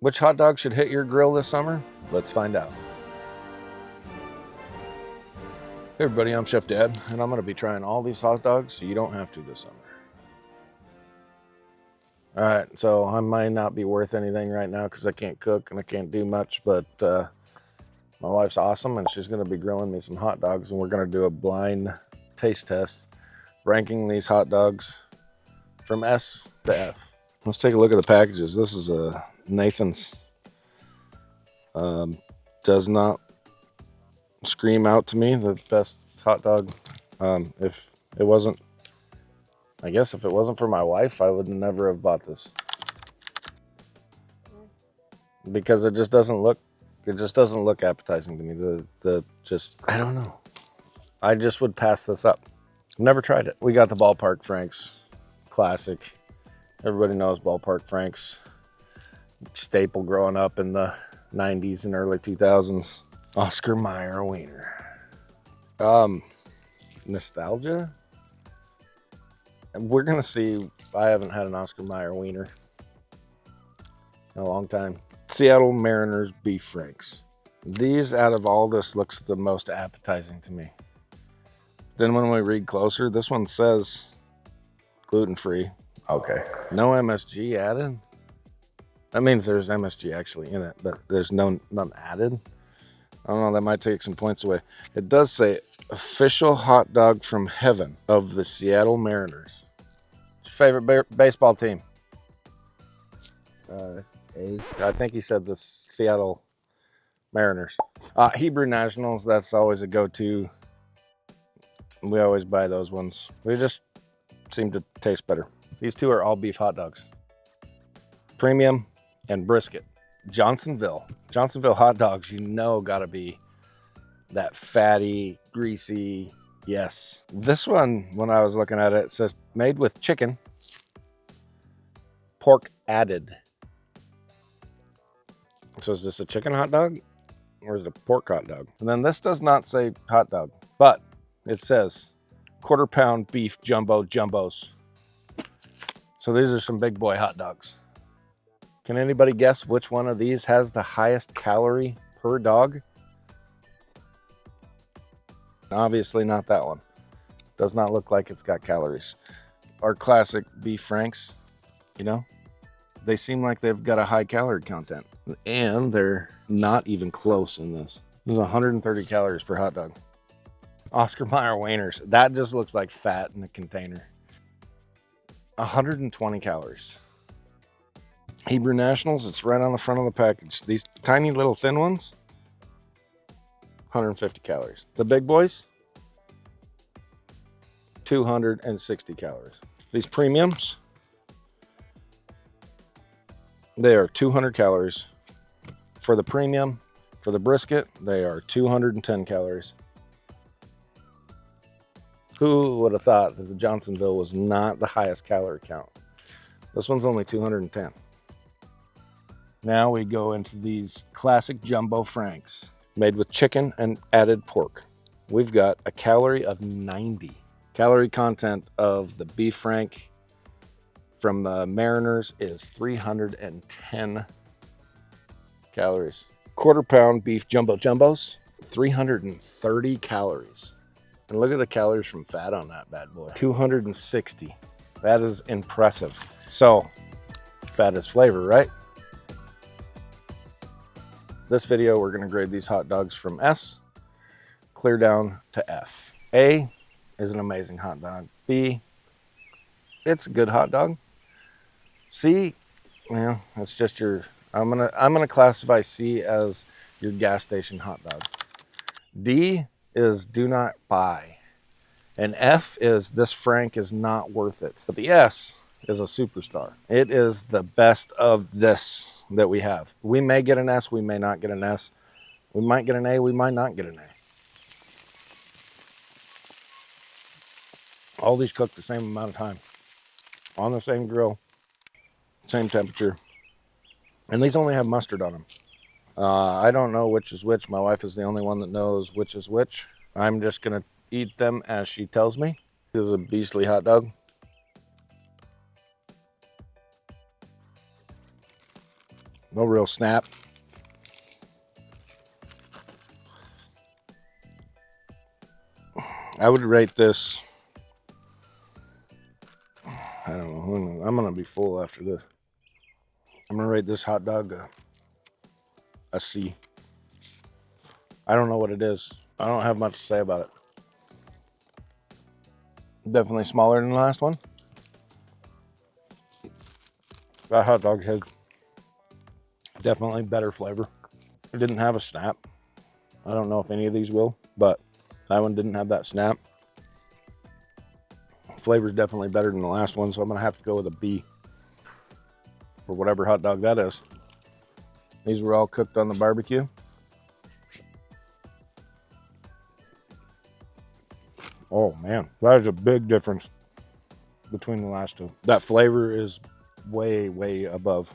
Which hot dog should hit your grill this summer? Let's find out. Hey everybody, I'm Chef Dad, and I'm gonna be trying all these hot dogs so you don't have to this summer. All right, so I might not be worth anything right now because I can't cook and I can't do much, but my wife's awesome and she's gonna be grilling me some hot dogs, and we're gonna do a blind taste test, ranking these hot dogs from S to F. Let's take a look at the packages. This is a Nathan's. Does not scream out to me the best hot dog. If it wasn't, I guess if it wasn't for my wife, I would never have bought this, because it just doesn't look appetizing to me. I don't know. I just would pass this up. Never tried it. We got the Ballpark Franks, classic. Everybody knows Ballpark Franks. Staple growing up in the 90s and early 2000s. Oscar Mayer wiener. Nostalgia? We're gonna see. I haven't had an Oscar Mayer wiener in a long time. Seattle Mariners beef franks. These out of all this looks the most appetizing to me. Then when we read closer, this one says gluten-free. Okay. No MSG added. That means there's MSG actually in it, but there's none added. I don't know, that might take some points away. It does say official hot dog from heaven of the Seattle Mariners. What's your favorite baseball team? A's. I think he said the Seattle Mariners. Hebrew Nationals, that's always a go-to. We always buy those ones. They just seem to taste better. These two are all beef hot dogs. Premium and brisket. Johnsonville hot dogs, you know, gotta be that fatty, greasy. Yes. This one, when I was looking at it, it says made with chicken, pork added. So is this a chicken hot dog or is it a pork hot dog? And then this does not say hot dog, but it says quarter-pound beef jumbo jumbos. So these are some big boy hot dogs. Can anybody guess which one of these has the highest calorie per dog? Obviously not that one. Does not look like it's got calories. Our classic beef franks, you know, they seem like they've got a high calorie content, and they're not even close in this. There's 130 calories per hot dog. Oscar Mayer wieners, that just looks like fat in a container. 120 calories. Hebrew Nationals, it's right on the front of the package. These tiny little thin ones, 150 calories. The big boys, 260 calories. These premiums, they are 200 calories. For the premium, for the brisket, they are 210 calories. Who would have thought that the Johnsonville was not the highest calorie count? This one's only 210. Now we go into these classic jumbo franks made with chicken and added pork. We've got a calorie of 90. Calorie content of the beef frank from the Mariners is 310 calories. Quarter-pound beef jumbo jumbos, 330 calories. And look at the calories from fat on that bad boy, 260. That is impressive. So, fat is flavor, right? This video, we're gonna grade these hot dogs from S, clear down to F. A is an amazing hot dog. B, it's a good hot dog. C, well, it's just your, I'm gonna classify C as your gas station hot dog. D is do not buy. And F is this frank is not worth it. But the S is a superstar. It is the best of this that we have. We may get an S, we may not get an S. We might get an A, we might not get an A. All these cook the same amount of time, on the same grill, same temperature. And these only have mustard on them. I don't know which is which. My wife is the only one that knows which is which. I'm just gonna eat them as she tells me. This is a beastly hot dog. No real snap. I would rate this, I don't know, I'm gonna be full after this. I'm gonna rate this hot dog a C. I don't know what it is. I don't have much to say about it. Definitely smaller than the last one. That hot dog had definitely better flavor. It didn't have a snap. I don't know if any of these will, but that one didn't have that snap. Flavor's definitely better than the last one, so I'm gonna have to go with a B for whatever hot dog that is. These were all cooked on the barbecue. Oh man, that is a big difference between the last two. That flavor is way, way above.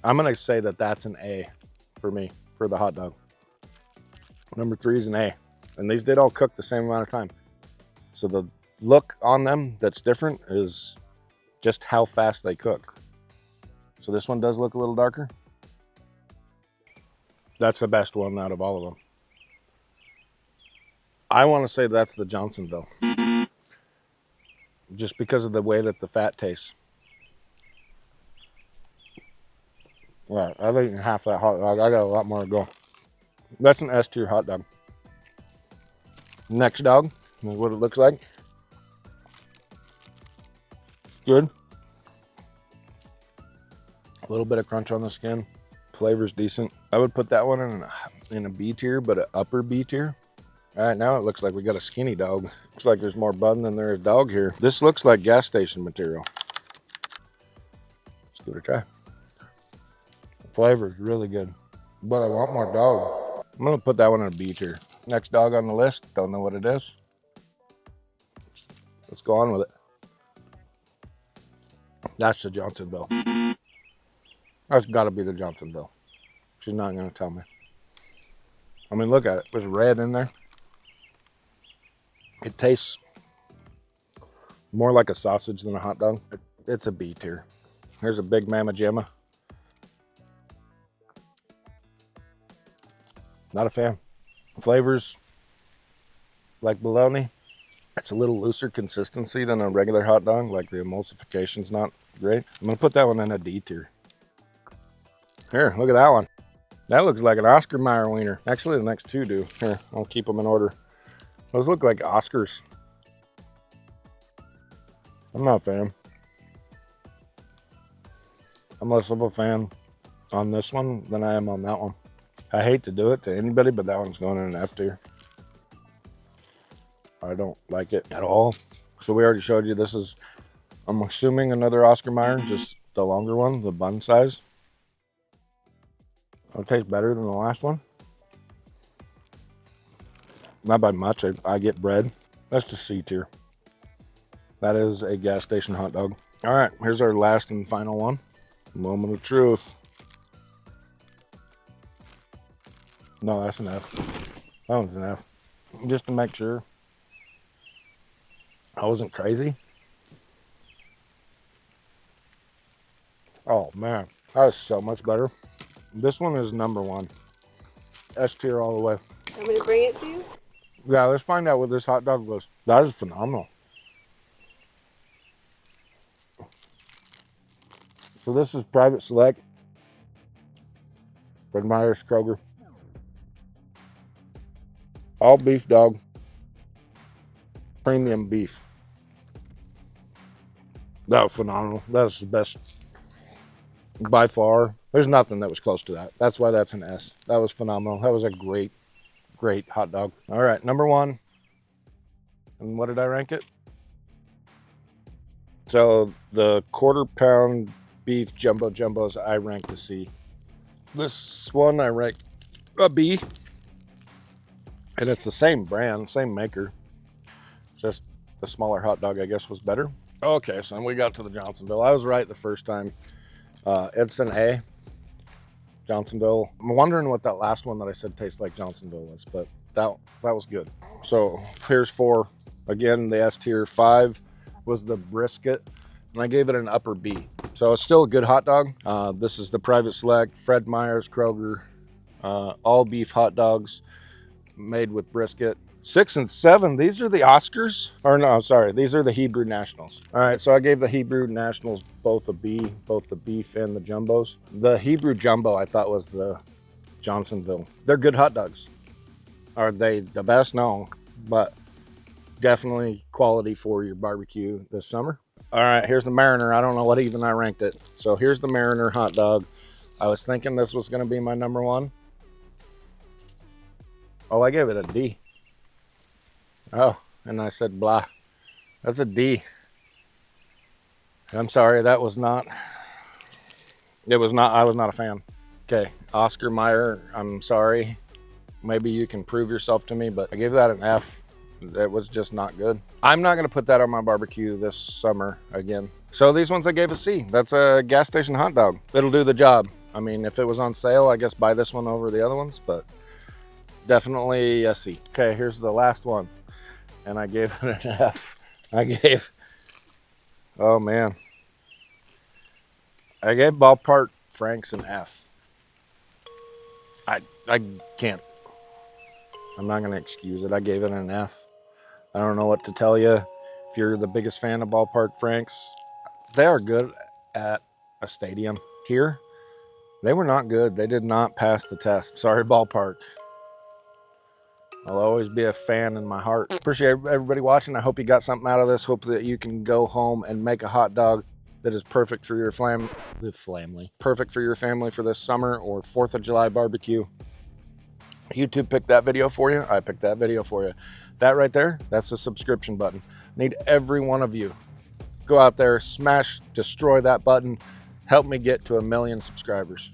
I'm gonna say that that's an A for me, for the hot dog. Number 3 is an A. And these did all cook the same amount of time. So the look on them that's different is just how fast they cook. So this one does look a little darker. That's the best one out of all of them. I want to say that's the Johnsonville. Just because of the way that the fat tastes. Right, I've eaten half that hot dog. I got a lot more to go. That's an S tier hot dog. Next dog is what it looks like. It's good. A little bit of crunch on the skin. Flavor's decent. I would put that one in a B tier, but an upper B tier. All right, now it looks like we got a skinny dog. Looks like there's more bun than there is dog here. This looks like gas station material. Let's give it a try. The flavor's really good, but I want more dog. I'm gonna put that one in a B tier. Next dog on the list, don't know what it is. Let's go on with it. That's the Johnsonville. That's gotta be the Johnsonville. She's not gonna tell me. I mean, look at it. There's red in there. It tastes more like a sausage than a hot dog. It's a B tier. Here's a big Mama Jamma. Not a fan. Flavors like bologna. It's a little looser consistency than a regular hot dog. Like the emulsification's not great. I'm gonna put that one in a D tier. Here, look at that one. That looks like an Oscar Mayer wiener. Actually, the next two do. Here, I'll keep them in order. Those look like Oscars. I'm not a fan. I'm less of a fan on this one than I am on that one. I hate to do it to anybody, but that one's going in an F tier. I don't like it at all. So we already showed you this is, I'm assuming, another Oscar Mayer, just the longer one, the bun size. It'll taste better than the last one. Not by much, I get bread. That's just C tier. That is a gas station hot dog. All right, here's our last and final one. Moment of truth. No, that's an F. That one's an F. Just to make sure I wasn't crazy. Oh man, that is so much better. This one is number 1. S tier all the way. Want me to bring it to you? Yeah, let's find out what this hot dog was. That is phenomenal. So this is Private Select. Fred Meyer's Kroger. All beef dog. Premium beef. That was phenomenal. That was the best by far. There's nothing that was close to that. That's why that's an S. That was phenomenal. That was a great hot dog. All right, number 1. And what did I rank it? So the quarter-pound beef jumbos, I ranked a C. This one I ranked a B. And it's the same brand, same maker. Just the smaller hot dog, I guess, was better. Okay, so we got to the Johnsonville. I was right the first time. It's an A. Johnsonville. I'm wondering what that last one that I said tastes like Johnsonville was, but that was good. So here's 4. Again, the S tier. 5 was the brisket. and I gave it an upper B. So it's still a good hot dog. This is the Private Select, Fred Meyer's Kroger, all beef hot dogs made with brisket. 6 and 7, these are the Oscars, or no, I'm sorry, these are the Hebrew Nationals. All right, so I gave the Hebrew Nationals both a B, both the beef and the jumbos. The Hebrew jumbo I thought was the Johnsonville. They're good hot dogs. Are they the best? No, but definitely quality for your barbecue this summer. All right, here's the Mariner. I don't know what even I ranked it. So here's the Mariner hot dog. I was thinking this was gonna be my number one. Oh, I gave it a D. Oh, and I said blah. That's a D. I'm sorry, that was not, I was not a fan. Okay, Oscar Mayer, I'm sorry. Maybe you can prove yourself to me, but I gave that an F. It was just not good. I'm not gonna put that on my barbecue this summer again. So these ones I gave a C. That's a gas station hot dog. It'll do the job. I mean, if it was on sale, I guess buy this one over the other ones, but definitely a C. Okay, here's the last one. And I gave it an F. Oh man. I gave Ballpark Franks an F. I can't. I'm not gonna excuse it. I gave it an F. I don't know what to tell you. If you're the biggest fan of Ballpark Franks, they are good at a stadium. Here, they were not good. They did not pass the test. Sorry, Ballpark. I'll always be a fan in my heart. Appreciate everybody watching. I hope you got something out of this. Hope that you can go home and make a hot dog that is perfect for your perfect for your family for this summer or 4th of July barbecue. YouTube picked that video for you. I picked that video for you. That right there, that's the subscription button. Need every one of you. Go out there, smash, destroy that button. Help me get to 1 million subscribers.